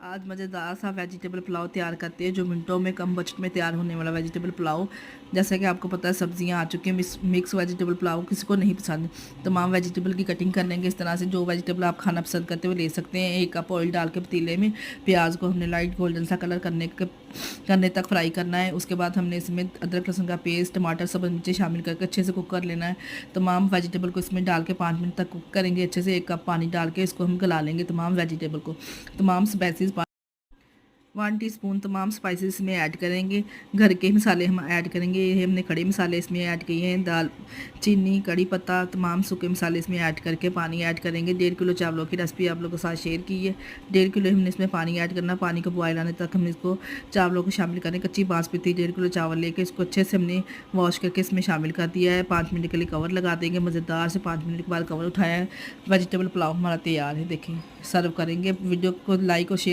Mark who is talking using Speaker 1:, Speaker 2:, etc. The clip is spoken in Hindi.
Speaker 1: आज मज़ेदार सा वेजिटेबल पुलाव तैयार करते हैं जो मिनटों में कम बजट में तैयार होने वाला वेजिटेबल पुलाव। जैसा कि आपको पता है सब्जियां आ चुकी हैं। मिक्स वेजिटेबल पुलाव किसी को नहीं पसंद। तमाम वेजिटेबल की कटिंग कर लेंगे इस तरह से। जो वेजिटेबल आप खाना पसंद करते हो ले सकते हैं। 1 कप ऑयल डाल के पतीले में प्याज को हमने लाइट गोल्डन सा कलर करने तक फ्राई करना है। उसके बाद हमने इसमें अदरक लहसुन का पेस्ट, टमाटर, सब मिर्ची शामिल करके अच्छे से कुक कर लेना है। तमाम वेजिटेबल को इसमें डाल के 5 मिनट तक कुक करेंगे अच्छे से। 1 कप पानी डाल के इसको हम गला लेंगे तमाम वेजिटेबल को। तमाम स्पाइसेस 1 टीस्पून तमाम स्पाइसेस में ऐड करेंगे। घर के मसाले हम ऐड करेंगे। ये हमने खड़े मसाले इसमें ऐड किए हैं, दाल चीनी, कड़ी पत्ता, तमाम सूखे मसाले इसमें ऐड करके पानी ऐड करेंगे। 1.5 किलो चावलों की रेसिपी आप लोगों के साथ शेयर की है। 1.5 किलो हमने इसमें पानी ऐड करना। पानी को बॉयल आने तक हमने इसको चावलों को शामिल करें। कच्ची बासमती 1.5 किलो चावल लेके इसको अच्छे से हमने वॉश करके इसमें शामिल कर दिया है। 5 मिनट के लिए कवर लगा देंगे। मज़ेदार से 5 मिनट के बाद कवर उठाया है। वेजिटेबल पुलाव हमारा तैयार है। देखें, सर्व करेंगे। वीडियो को लाइक और शेयर